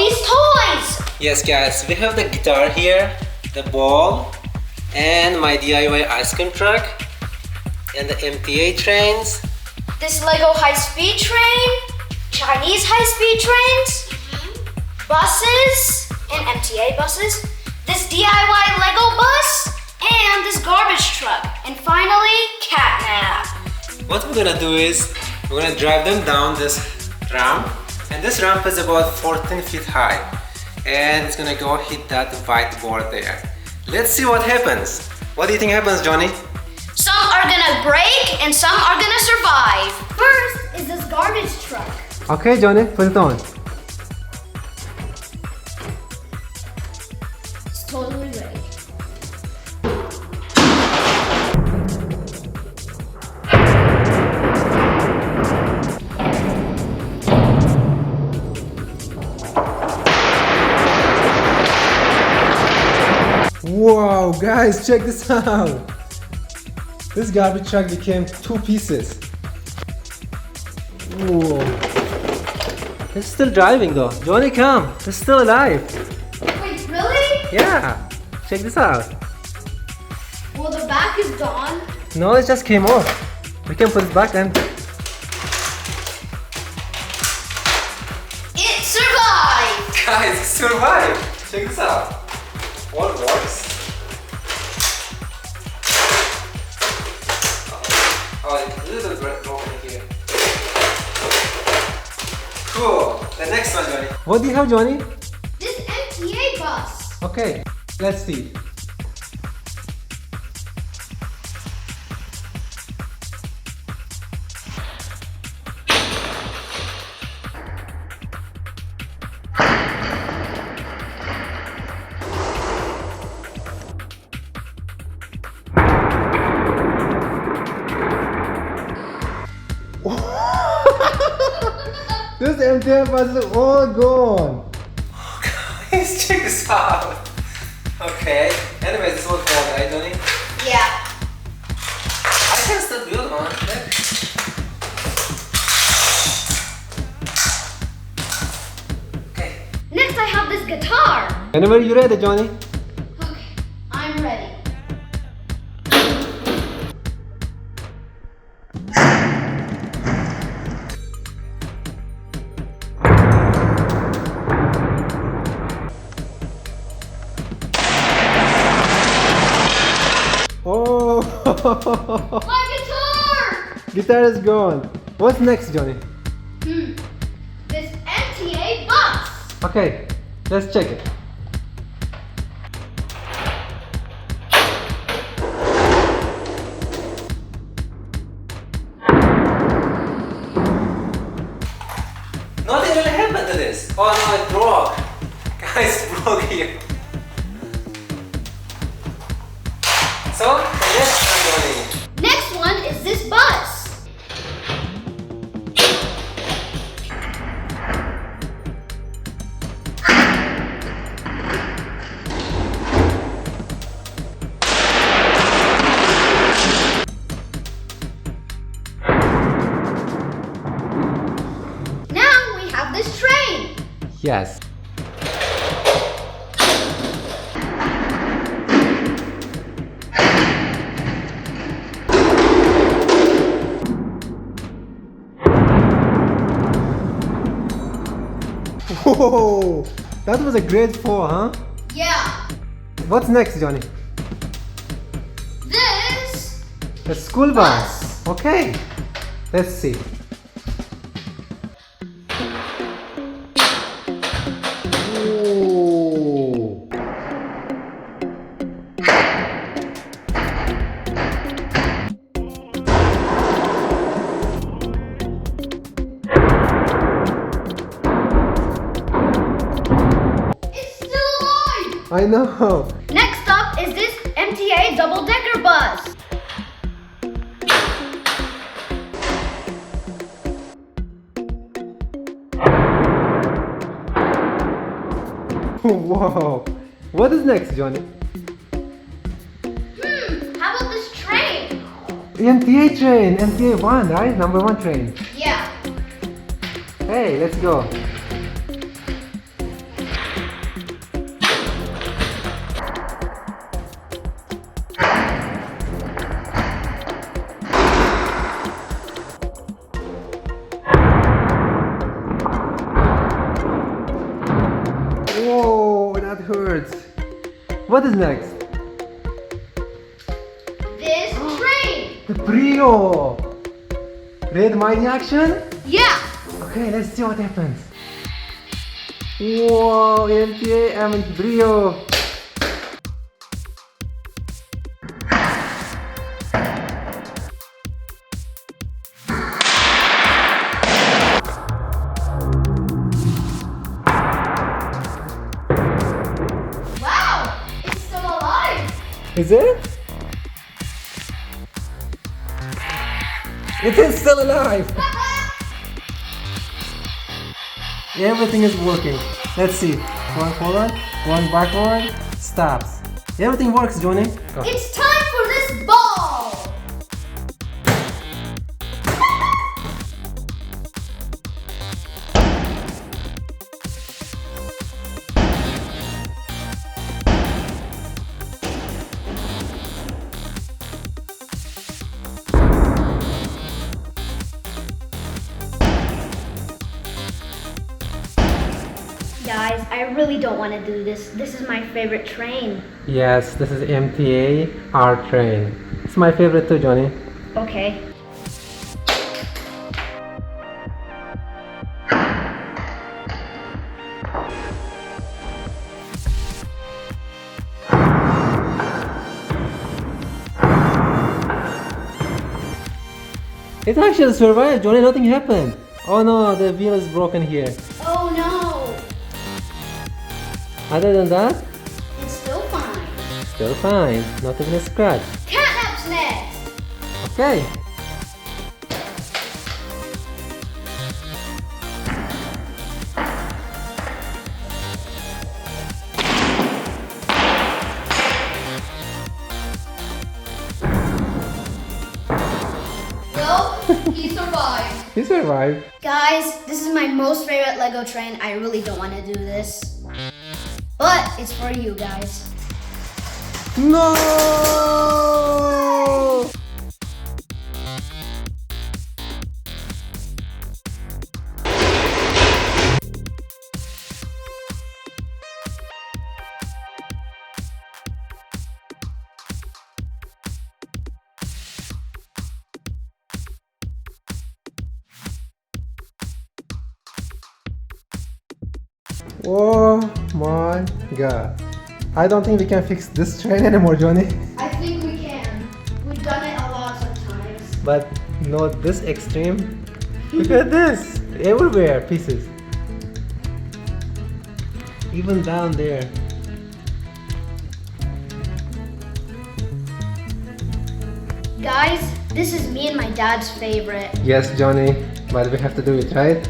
these toys. Yes guys, we have the guitar here, the ball, and my DIY ice cream truck, and the MTA trains. This Lego high-speed train, Chinese high-speed trains, buses and MTA buses, this DIY Lego bus, and this garbage truck, and finally, catnap. What we're gonna do is, we're gonna drive them down this ramp, and this ramp is about 14 feet high, and it's gonna go hit that whiteboard there. Let's see what happens. What do you think happens, Johnny? Some are gonna break and some are gonna survive. First is this garbage truck. Okay, Johnny, put it on. It's totally ready. Wow, guys, check this out. This garbage truck became 2 pieces. Whoa. It's still driving though. Johnny, come. It's still alive. Wait, really? Yeah. Check this out. Well, the back is gone. No, it just came off. We can put it back and... It survived! Guys, it survived. Check this out. All works. Oh, a little bit broken here. Cool. The next one, Johnny. What do you have, Johnny? This MTA bus. Okay, let's see. This MTA bus is all gone. Guys, check this out. Okay. Anyway, this was all right, Johnny. Yeah. I can still build one. Okay. Next, I have this guitar. Whenever you're ready, Johnny. Okay, I'm ready. Oh! My guitar! Guitar is gone. What's next, Johnny? This MTA bus. Okay, let's check it. Nothing really happened to this. Oh no, it broke. Guys, it broke here. So, the next one, Johnny. Next one is this bus. Now we have this train. Yes. Whoa! That was a great fall, huh? Yeah. What's next, Johnny? This The school bus. Okay. Let's see. Ooh. is still alive. I know. Next up is this MTA double-decker bus. Wow. What is next, Johnny? How about this train? MTA train. MTA 1, right? Number 1 train. Yeah. Hey, let's go. that hurts. What is next? This train. The Brio. Red mighty action? Yeah. Okay, let's see what happens. Whoa, MTA, I'm in Brio. Wow, it's still alive. Is it? It is still alive. Everything is working. Let's see. Going forward, going backward, stops. Everything works, Johnny. Go. It's time for this ball. Guys, I really don't want to do this. This is my favorite train. Yes, this is MTA, our train. It's my favorite too, Johnny. Okay. It actually survived, Johnny. Nothing happened. Oh no, the wheel is broken here. Oh no. Other than that, It's still fine. still fine. Not even a scratch. Catnap's next. Okay. Well, he survived. He survived. Guys, this is my most favorite Lego train. I really don't want to do this. But it's for you guys. No! Oh my god. I don't think we can fix this train anymore, Johnny. I think we can. We've done it a lot of times. But not this extreme. Look at this. Everywhere pieces. Even down there. Guys, this is me and my dad's favorite. Yes, Johnny. But we have to do it, right?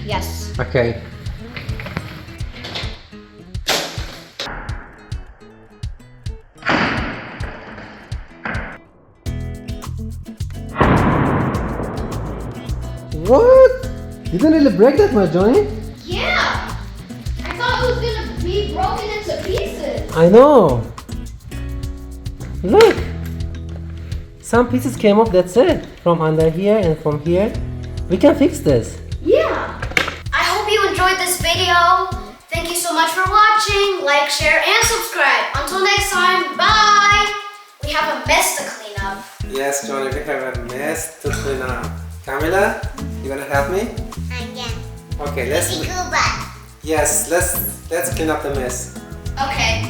Yes. Okay. What? Didn't really break that much, Johnny? Yeah! I thought it was gonna be broken into pieces. I know. Look. Some pieces came off, that's it. From under here and from here. We can fix this. Yeah. I hope you enjoyed this video. Thank you so much for watching. Like, share, and subscribe. Until next time, bye. We have a mess to clean up. Yes, Johnny, we have a mess to clean up. Camila, you gonna help me? Again. Okay, let's. Go back. Yes, let's clean up the mess. Okay.